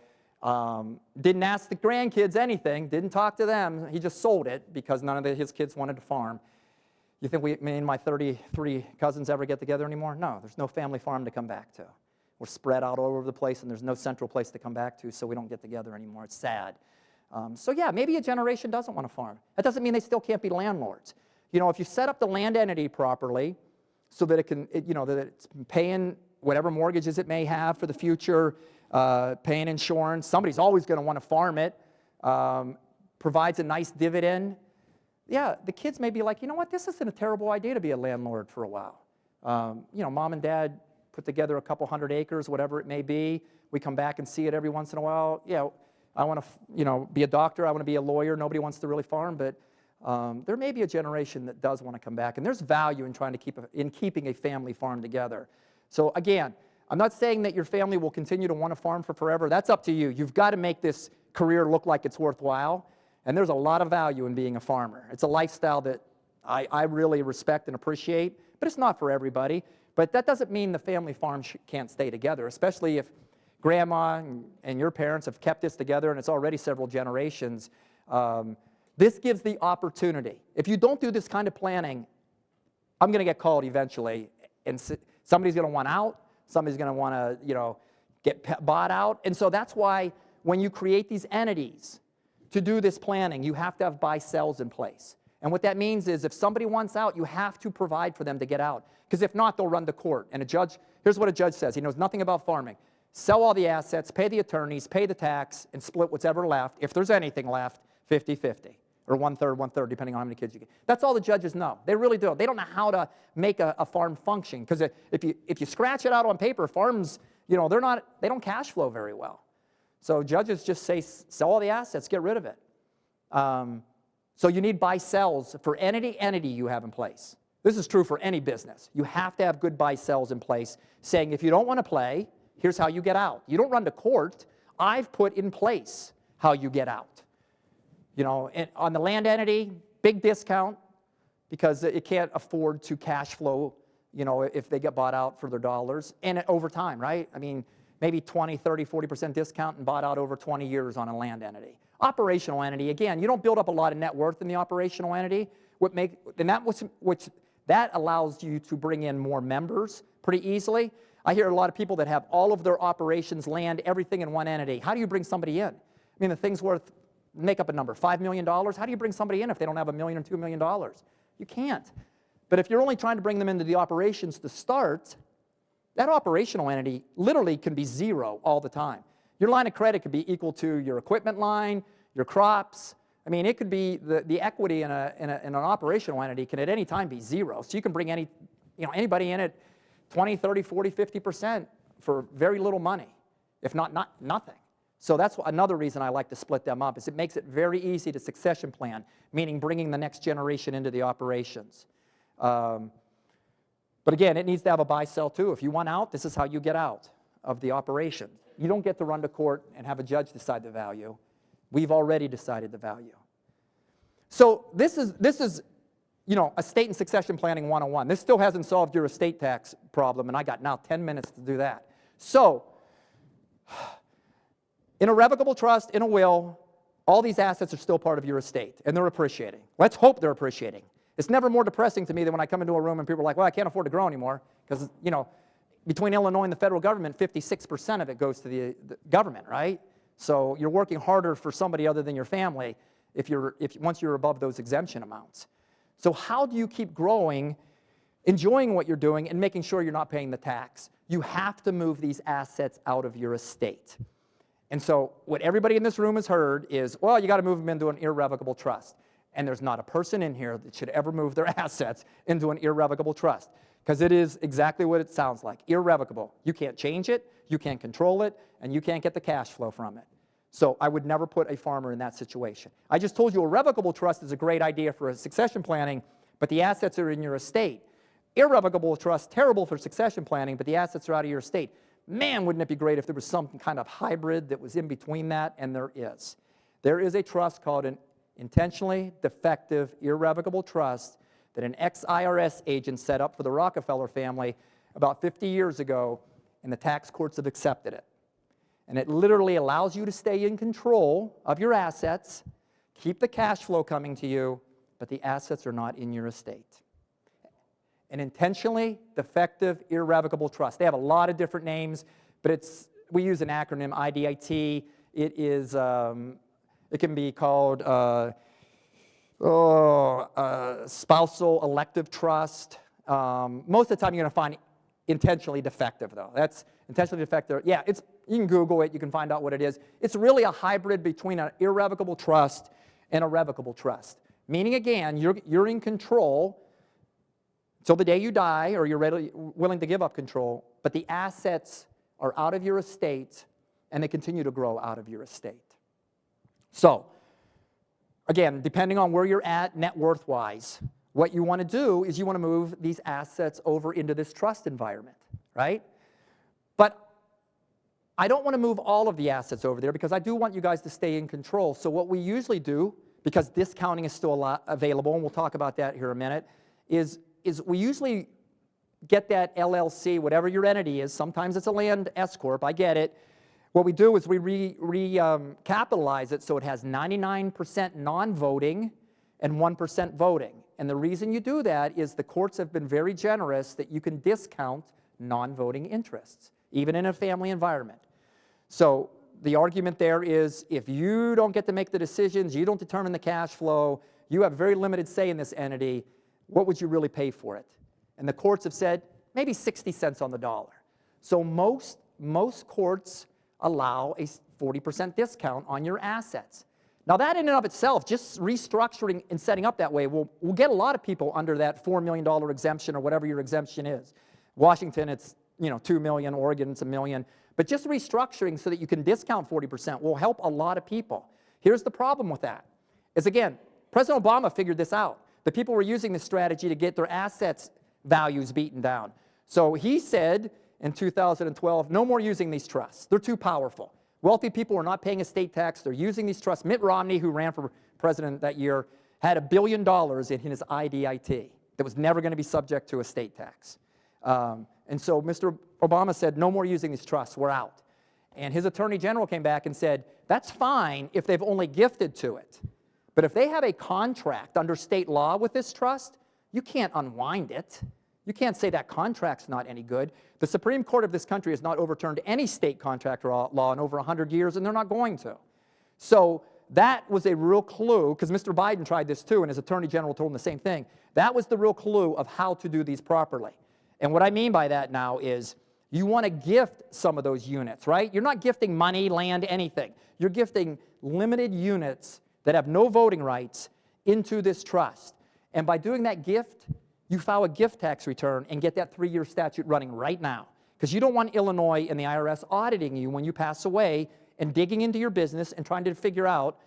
didn't ask the grandkids anything, didn't talk to them. He just sold it because none of his kids wanted to farm. You think me and my 33 cousins ever get together anymore? No, there's no family farm to come back to. We're spread out all over the place, and there's no central place to come back to, so we don't get together anymore. It's sad. So yeah, maybe a generation doesn't want to farm. That doesn't mean they still can't be landlords. You know, if you set up the land entity properly so that that it's paying whatever mortgages it may have for the future, paying insurance, somebody's always going to want to farm it, provides a nice dividend. Yeah, the kids may be like, you know what, this isn't a terrible idea to be a landlord for a while. You know, mom and dad put together a couple hundred acres, whatever it may be. We come back and see it every once in a while. Yeah, I want to, be a doctor. I want to be a lawyer. Nobody wants to really farm, but there may be a generation that does want to come back, and there's value in trying to keeping a family farm together. So again, I'm not saying that your family will continue to want to farm for forever. That's up to you. You've got to make this career look like it's worthwhile. And there's a lot of value in being a farmer. It's a lifestyle that I really respect and appreciate, but it's not for everybody. But that doesn't mean the family farm can't stay together, especially if grandma and your parents have kept this together and it's already several generations. This gives the opportunity. If you don't do this kind of planning, I'm going to get called eventually, and somebody's going to want out, somebody's going to want to, get bought out. And so that's why when you create these entities, to do this planning, you have to have buy-sells in place. And what that means is if somebody wants out, you have to provide for them to get out. Because if not, they'll run to court. And here's what a judge says. He knows nothing about farming. Sell all the assets, pay the attorneys, pay the tax, and split what's ever left, if there's anything left, 50-50. Or one-third, depending on how many kids you get. That's all the judges know. They really do. They don't know how to make a farm function. Because if you scratch it out on paper, farms, they don't cash flow very well. So judges just say, sell all the assets, get rid of it. So you need buy-sells for any entity you have in place. This is true for any business. You have to have good buy-sells in place, saying if you don't want to play, here's how you get out. You don't run to court. I've put in place how you get out. And on the land entity, big discount because it can't afford to cash flow, if they get bought out for their dollars. And over time, right? I mean, maybe 20, 30, 40% discount and bought out over 20 years on a land entity. Operational entity, again, you don't build up a lot of net worth in the operational entity. That allows you to bring in more members pretty easily. I hear a lot of people that have all of their operations, land, everything in one entity. How do you bring somebody in? I mean, the thing's worth, make up a number, $5 million. How do you bring somebody in if they don't have $1 million or $2 million? You can't. But if you're only trying to bring them into the operations to start, that operational entity literally can be zero all the time. Your line of credit could be equal to your equipment line, your crops. I mean, it could be the equity in an operational entity can at any time be zero. So you can bring anybody in at 20, 30, 40, 50% for very little money, if not nothing. So that's another reason I like to split them up, is it makes it very easy to succession plan, meaning bringing the next generation into the operations. But again, it needs to have a buy-sell too. If you want out, this is how you get out of the operation. You don't get to run to court and have a judge decide the value. We've already decided the value. So this is estate and succession planning 101. This still hasn't solved your estate tax problem, and I got now 10 minutes to do that. So, in a revocable trust, in a will, all these assets are still part of your estate, and they're appreciating. Let's hope they're appreciating. It's never more depressing to me than when I come into a room and people are like, well, I can't afford to grow anymore, because, between Illinois and the federal government, 56% of it goes to the government, right? So you're working harder for somebody other than your family once you're above those exemption amounts. So how do you keep growing, enjoying what you're doing, and making sure you're not paying the tax? You have to move these assets out of your estate. And so what everybody in this room has heard is, well, you got to move them into an irrevocable trust. And there's not a person in here that should ever move their assets into an irrevocable trust, because it is exactly what it sounds like, irrevocable. You can't change it, you can't control it, and you can't get the cash flow from it. So I would never put a farmer in that situation. I just told you a revocable trust is a great idea for succession planning, but the assets are in your estate. Irrevocable trust, terrible for succession planning, but the assets are out of your estate. Man, wouldn't it be great if there was some kind of hybrid that was in between that, and there is. There is a trust called an intentionally defective irrevocable trust that an ex-IRS agent set up for the Rockefeller family about 50 years ago, and the tax courts have accepted it. And it literally allows you to stay in control of your assets, keep the cash flow coming to you, but the assets are not in your estate. an intentionally defective irrevocable trust. They have a lot of different names, but we use an acronym, IDIT. It is, it can be called spousal elective trust. Most of the time you're going to find intentionally defective, though. That's intentionally defective. Yeah, you can Google it. You can find out what it is. It's really a hybrid between an irrevocable trust and a revocable trust. Meaning, again, you're in control till the day you die, or you're willing to give up control, but the assets are out of your estate, and they continue to grow out of your estate. So, again, depending on where you're at net worth-wise, what you want to do is you want to move these assets over into this trust environment, right? But I don't want to move all of the assets over there because I do want you guys to stay in control. So what we usually do, because discounting is still available, and we'll talk about that here in a minute, is we usually get that LLC, whatever your entity is. Sometimes it's a land S corp, I get it. What we do is we recapitalize it so it has 99% non-voting and 1% voting. And the reason you do that is the courts have been very generous that you can discount non-voting interests, even in a family environment. So the argument there is if you don't get to make the decisions, you don't determine the cash flow, you have very limited say in this entity, what would you really pay for it? And the courts have said maybe 60 cents on the dollar. So most courts allow a 40% discount on your assets. Now that in and of itself, just restructuring and setting up that way, will get a lot of people under that $4 million exemption or whatever your exemption is. Washington, it's $2 million, Oregon, it's $1 million. But just restructuring so that you can discount 40% will help a lot of people. Here's the problem with that, is again, President Obama figured this out. The people were using this strategy to get their assets values beaten down. So he said in 2012, no more using these trusts. They're too powerful. Wealthy people are not paying estate tax. They're using these trusts. Mitt Romney, who ran for president that year, had $1 billion in his IDIT that was never going to be subject to estate tax. And so Mr. Obama said, no more using these trusts. We're out. And his attorney general came back and said, that's fine if they've only gifted to it. But if they have a contract under state law with this trust, you can't unwind it. You can't say that contract's not any good. The Supreme Court of this country has not overturned any state contract law in over 100 years, and they're not going to. So that was a real clue, because Mr. Biden tried this too, and his attorney general told him the same thing. That was the real clue of how to do these properly. And what I mean by that now is you want to gift some of those units, right? You're not gifting money, land, anything. You're gifting limited units that have no voting rights into this trust. And by doing that gift, you file a gift tax return and get that 3-year statute running right now. Because you don't want Illinois and the IRS auditing you when you pass away and digging into your business and trying to figure out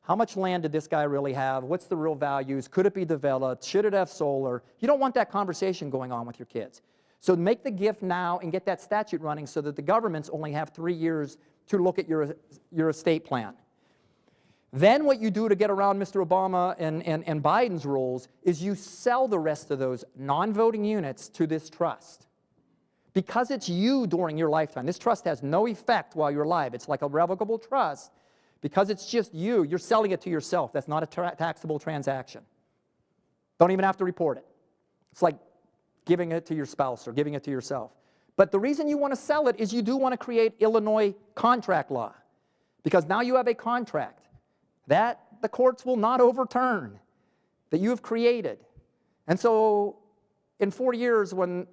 how much land did this guy really have, what's the real values, could it be developed, should it have solar? You don't want that conversation going on with your kids. So make the gift now and get that statute running so that the governments only have 3 years to look at your estate plan. Then what you do to get around Mr. Obama and Biden's rules is you sell the rest of those non-voting units to this trust. Because it's you during your lifetime. This trust has no effect while you're alive. It's like a revocable trust. Because it's just you, you're selling it to yourself. That's not a taxable transaction. Don't even have to report it. It's like giving it to your spouse or giving it to yourself. But the reason you want to sell it is you do want to create Illinois contract law. Because now you have a contract that the courts will not overturn, that you have created. And so in 4 years, when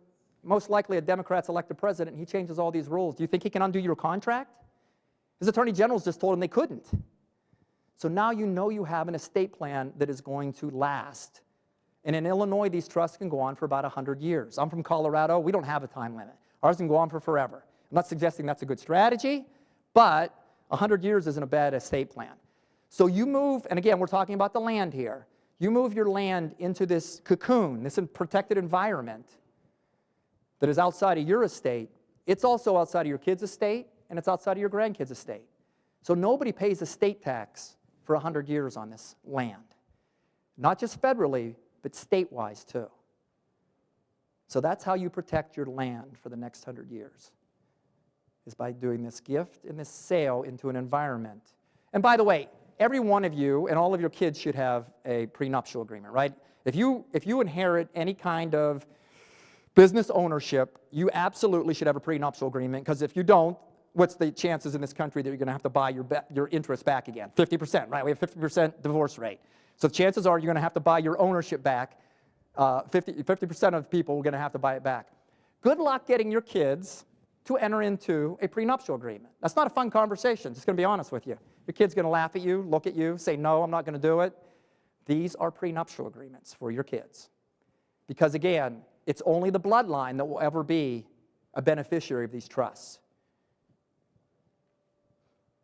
most likely a Democrat's elected president, he changes all these rules, do you think he can undo your contract? His attorney generals just told him they couldn't. So now you know you have an estate plan that is going to last. And in Illinois, these trusts can go on for about 100 years. I'm from Colorado. We don't have a time limit. Ours can go on for forever. I'm not suggesting that's a good strategy, but 100 years isn't a bad estate plan. So you move, and again, we're talking about the land here. You move your land into this cocoon, this protected environment that is outside of your estate. It's also outside of your kid's estate, and it's outside of your grandkids' estate. So nobody pays estate tax for 100 years on this land. Not just federally, but state-wise too. So that's how you protect your land for the next 100 years, is by doing this gift and this sale into an environment. And by the way, every one of you and all of your kids should have a prenuptial agreement, right? If you inherit any kind of business ownership, you absolutely should have a prenuptial agreement, because if you don't, what's the chances in this country that you're going to have to buy your interest back again? 50%, right? We have 50% divorce rate. So the chances are you're going to have to buy your ownership back. 50% of people are going to have to buy it back. Good luck getting your kids to enter into a prenuptial agreement. That's not a fun conversation, just going to be honest with you. Your kid's going to laugh at you, look at you, say, no, I'm not going to do it. These are prenuptial agreements for your kids. Because again, it's only the bloodline that will ever be a beneficiary of these trusts.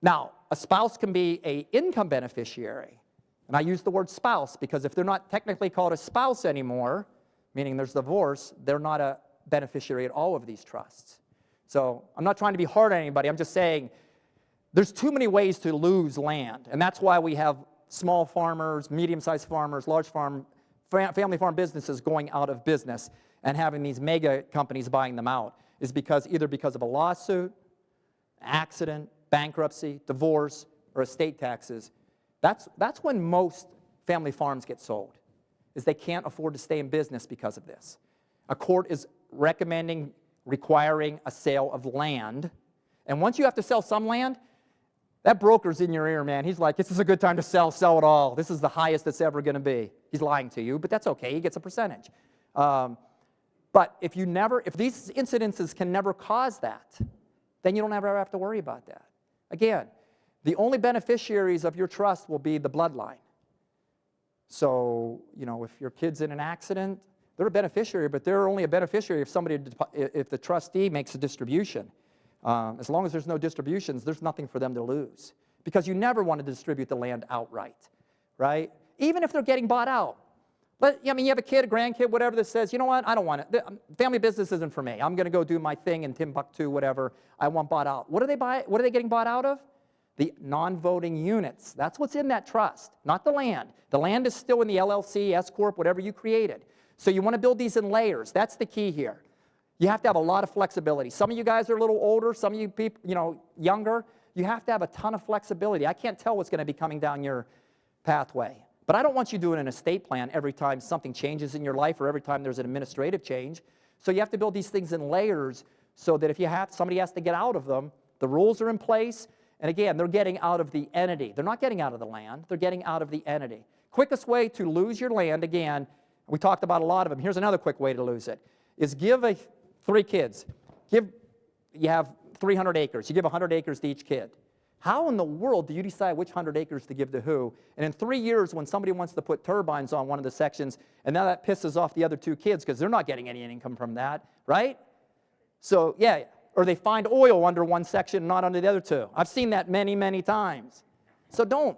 Now, a spouse can be an income beneficiary. And I use the word spouse because if they're not technically called a spouse anymore, meaning there's divorce, they're not a beneficiary at all of these trusts. So I'm not trying to be hard on anybody. I'm just saying there's too many ways to lose land. And that's why we have small farmers, medium-sized farmers, large family farm businesses going out of business and having these mega companies buying them out, is because either because of a lawsuit, accident, bankruptcy, divorce, or estate taxes. That's when most family farms get sold, is they can't afford to stay in business because of this. A court is requiring a sale of land. And once you have to sell some land, that broker's in your ear, man. He's like, this is a good time to sell it all. This is the highest it's ever going to be. He's lying to you, but that's okay. He gets a percentage. But if these incidences can never cause that, then you don't ever have to worry about that. Again, the only beneficiaries of your trust will be the bloodline. So, if your kid's in an accident, they're a beneficiary, but they're only a beneficiary if the trustee makes a distribution. As long as there's no distributions, there's nothing for them to lose, because you never want to distribute the land outright, right? Even if they're getting bought out. But, you have a kid, a grandkid, whatever, that says, you know what, I don't want it. Family business isn't for me. I'm going to go do my thing in Timbuktu, whatever. I want bought out. What are they getting bought out of? The non-voting units. That's what's in that trust, not the land. The land is still in the LLC, S-Corp, whatever you created. So you want to build these in layers. That's the key here. You have to have a lot of flexibility. Some of you guys are a little older, some of you people, younger. You have to have a ton of flexibility. I can't tell what's going to be coming down your pathway. But I don't want you doing an estate plan every time something changes in your life or every time there's an administrative change. So you have to build these things in layers so that if somebody has to get out of them, the rules are in place. And again, they're getting out of the entity. They're not getting out of the land. They're getting out of the entity. Quickest way to lose your land, again, we talked about a lot of them. Here's another quick way to lose it, is give 3 kids. You have 300 acres. You give 100 acres to each kid. How in the world do you decide which 100 acres to give to who? And in 3 years, when somebody wants to put turbines on one of the sections, and now that pisses off the other 2 kids because they're not getting any income from that, right? So, yeah, or they find oil under one section, not under the other 2. I've seen that many, many times. So don't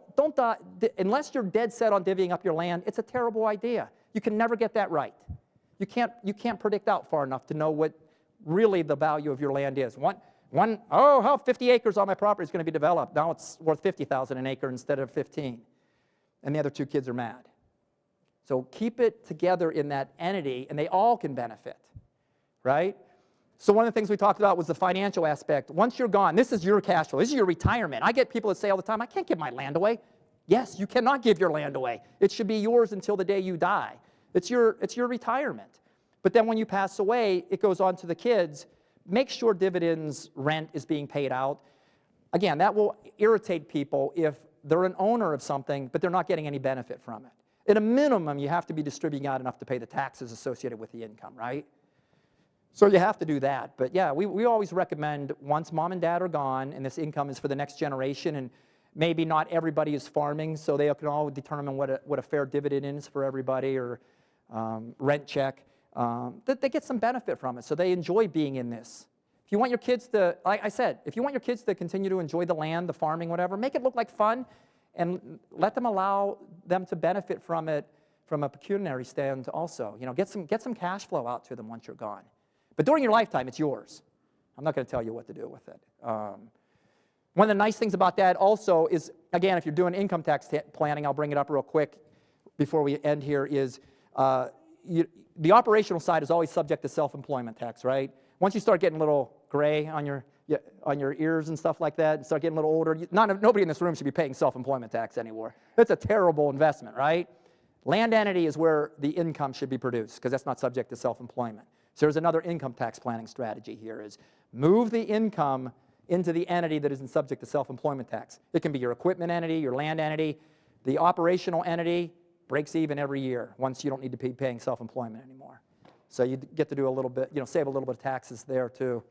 unless you're dead set on divvying up your land, it's a terrible idea. You can never get that right. You can't predict out far enough to know what really the value of your land is. 50 acres on my property is going to be developed. Now it's worth $50,000 an acre instead of 15. And the other 2 kids are mad. So keep it together in that entity, and they all can benefit, right? So one of the things we talked about was the financial aspect. Once you're gone, this is your cash flow. This is your retirement. I get people that say all the time, I can't give my land away. Yes, you cannot give your land away. It should be yours until the day you die. It's your retirement. But then when you pass away, it goes on to the kids. Make sure dividends, rent is being paid out. Again, that will irritate people if they're an owner of something, but they're not getting any benefit from it. At a minimum, you have to be distributing out enough to pay the taxes associated with the income, right? So you have to do that. But yeah, we always recommend once mom and dad are gone and this income is for the next generation, and maybe not everybody is farming, so they can all determine what a fair dividend is for everybody, or rent check, that they get some benefit from it, so they enjoy being in this. If you want your kids to, like I said, if you want your kids to continue to enjoy the land, the farming, whatever, make it look like fun, and let them allow them to benefit from it from a pecuniary stand also. Get some cash flow out to them once you're gone. But during your lifetime, it's yours. I'm not going to tell you what to do with it. One of the nice things about that also is, again, if you're doing income tax planning, I'll bring it up real quick before we end here, is the operational side is always subject to self-employment tax, right? Once you start getting a little gray on your ears and stuff like that, and start getting a little older, nobody in this room should be paying self-employment tax anymore. That's a terrible investment, right? Land entity is where the income should be produced, because that's not subject to self-employment. So there's another income tax planning strategy here is move the income into the entity that isn't subject to self-employment tax. It can be your equipment entity, your land entity. The operational entity breaks even every year once you don't need to be paying self-employment anymore. So you get to do a little bit, save a little bit of taxes there too,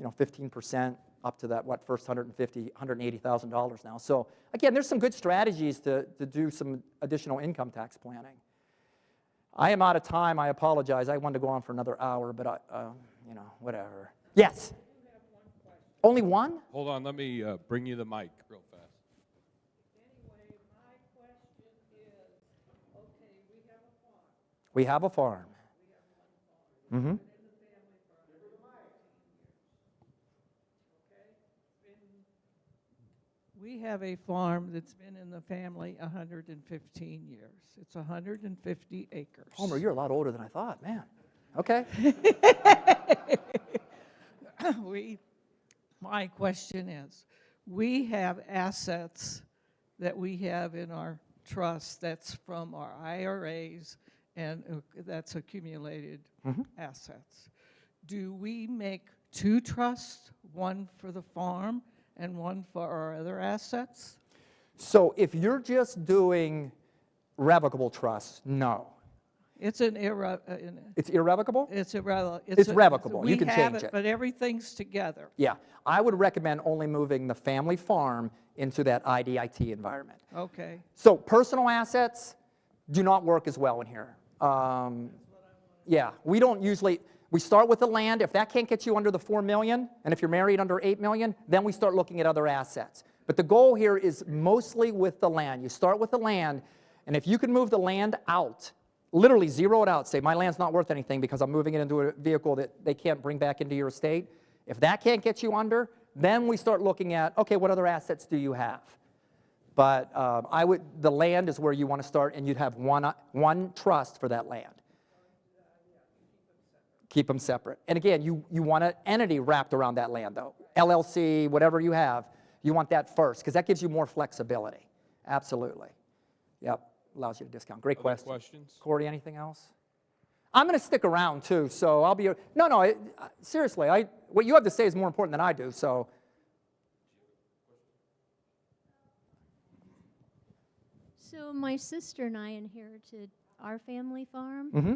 15% up to that, first $180,000 now. So again, there's some good strategies to do some additional income tax planning. I am out of time. I apologize. I wanted to go on for another hour, but whatever. Yes? Only one? Hold on, let me bring you the mic real fast. Anyway, my question is, okay, We have a farm. Mm-hmm. in the family farm, we have a farm that's been in the family 115 years. It's 150 acres. Homer, you're a lot older than I thought, man. Okay. My question is, we have assets that we have in our trust that's from our IRAs and that's accumulated assets. Do we make two trusts, one for the farm and one for our other assets? So if you're just doing revocable trusts, no. It's It's irrevocable? It's irrevocable. It's revocable. You can change it. But everything's together. Yeah. I would recommend only moving the family farm into that IDIT environment. Okay. So personal assets do not work as well in here. Yeah, we don't usually, we start with the land. If that can't get you under the $4 million, and if you're married under $8 million, then we start looking at other assets. But the goal here is mostly with the land. You start with the land, and if you can move the land out, literally zero it out, say my land's not worth anything because I'm moving it into a vehicle that they can't bring back into your estate. If that can't get you under, then we start looking at, okay, what other assets do you have? But the land is where you want to start, and you'd have one trust for that land. Keep them separate. And again, you want an entity wrapped around that land, though. LLC, whatever you have, you want that first, because that gives you more flexibility. Absolutely. Yep, allows you to discount. Great question. Questions? Corey, anything else? I'm going to stick around, too, so I'll be... No, seriously, what you have to say is more important than I do, so... So my sister and I inherited our family farm. Mm-hmm.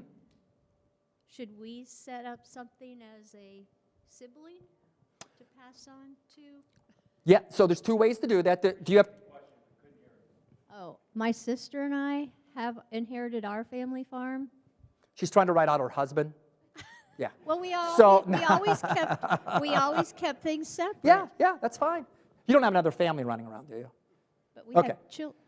Should we set up something as a sibling to pass on to? Yeah, so there's two ways to do that. Do you have... Oh, my sister and I have inherited our family farm. She's trying to write out her husband. Yeah. Well, we always kept things separate. Yeah, that's fine. You don't have another family running around, do you? But we Okay. have children.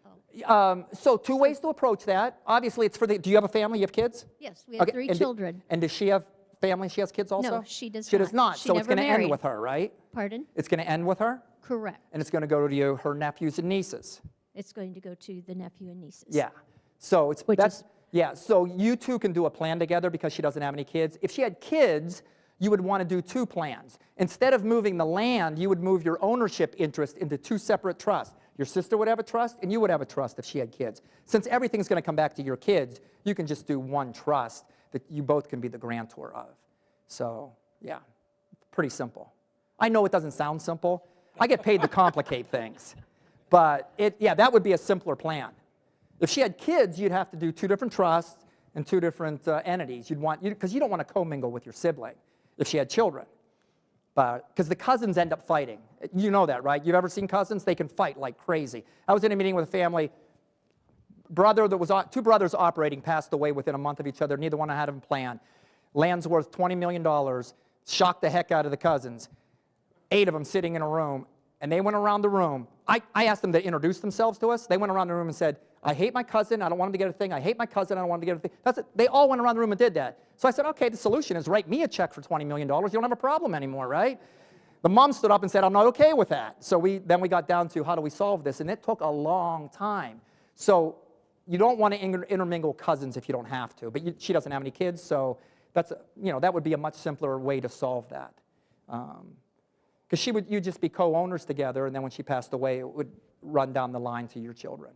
So two ways to approach that. Obviously, it's for the... Do you have a family? You have kids? Yes, we have Okay, 3 and children. And does she have family? She has kids also? No, she does She does not. not. She So it's never going to end married. with her, right? Pardon? It's going to end with her, Correct. and it's going to go to her nephews and nieces. It's going to go to the nephew and nieces. Yeah. So Which is- yeah. So you two can do a plan together because she doesn't have any kids. If she had kids, you would want to do 2 plans. Instead of moving the land, you would move your ownership interest into 2 separate trusts. Your sister would have a trust, and you would have a trust if she had kids. Since everything's going to come back to your kids, you can just do one trust that you both can be the grantor of. So, yeah, pretty simple. I know it doesn't sound simple. I get paid to complicate things. But, that would be a simpler plan. If she had kids, you'd have to do 2 different trusts and 2 different entities. Because you don't want to commingle with your sibling if she had children. Because the cousins end up fighting. You know that, right? You've ever seen cousins? They can fight like crazy. I was in a meeting with a family. 2 brothers operating passed away within a month of each other. Neither one had a plan. Land's worth $20 million. Shocked the heck out of the cousins. 8 of them sitting in a room. And they went around the room. I asked them to introduce themselves to us. They went around the room and said, I hate my cousin. I don't want him to get a thing. I hate my cousin. I don't want him to get a thing. That's it. They all went around the room and did that. So I said, okay, the solution is write me a check for $20 million. You don't have a problem anymore, right? The mom stood up and said, I'm not okay with that. So then we got down to how do we solve this? And it took a long time. So you don't want to intermingle cousins if you don't have to. But she doesn't have any kids, so that would be a much simpler way to solve that. Because you'd just be co-owners together, and then when she passed away, it would run down the line to your children.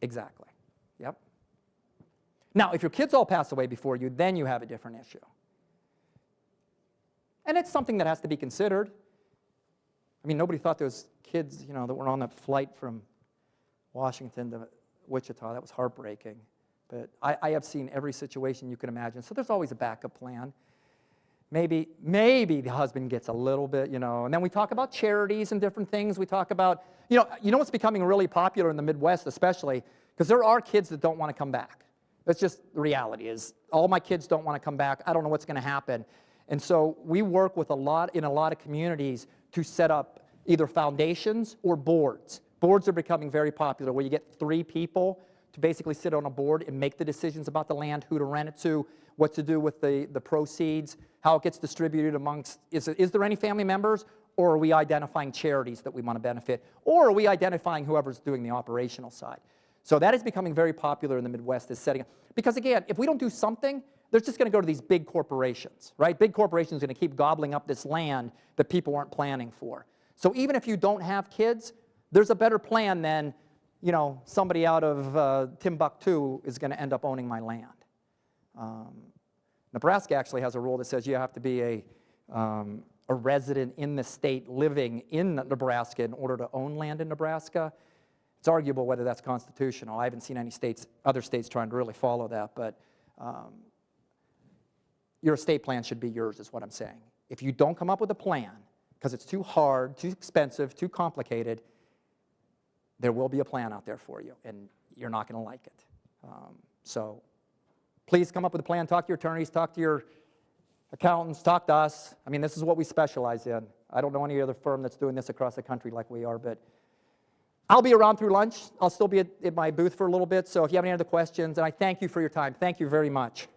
Exactly. Yep. Now, if your kids all pass away before you, then you have a different issue. And it's something that has to be considered. I mean, nobody thought those kids, you know, that were on that flight from Washington to Wichita, that was heartbreaking. But I have seen every situation you can imagine, so there's always a backup plan. Maybe the husband gets a little bit, you know, and then we talk about charities and different things. We talk about, you know what's becoming really popular in the Midwest especially, because there are kids that don't want to come back. That's just the reality is, all my kids don't want to come back. I don't know what's going to happen. And so we work with in a lot of communities to set up either foundations or boards. Boards are becoming very popular, where you get 3 people to basically sit on a board and make the decisions about the land, who to rent it to, what to do with the proceeds, how it gets distributed amongst, is there any family members, or are we identifying charities that we want to benefit, or are we identifying whoever's doing the operational side? So that is becoming very popular in the Midwest, is setting up. Because again, if we don't do something, they're just going to go to these big corporations, right? Big corporations are going to keep gobbling up this land that people aren't planning for. So even if you don't have kids, there's a better plan than, you know, somebody out of Timbuktu is going to end up owning my land. Nebraska actually has a rule that says you have to be a resident in the state living in Nebraska in order to own land in Nebraska. It's arguable whether that's constitutional. I haven't seen any other states trying to really follow that, but your estate plan should be yours, is what I'm saying. If you don't come up with a plan, because it's too hard, too expensive, too complicated, there will be a plan out there for you, and you're not going to like it. So please come up with a plan. Talk to your attorneys, talk to your accountants, talk to us. I mean, this is what we specialize in. I don't know any other firm that's doing this across the country like we are, but I'll be around through lunch. I'll still be at my booth for a little bit, so if you have any other questions, and I thank you for your time. Thank you very much.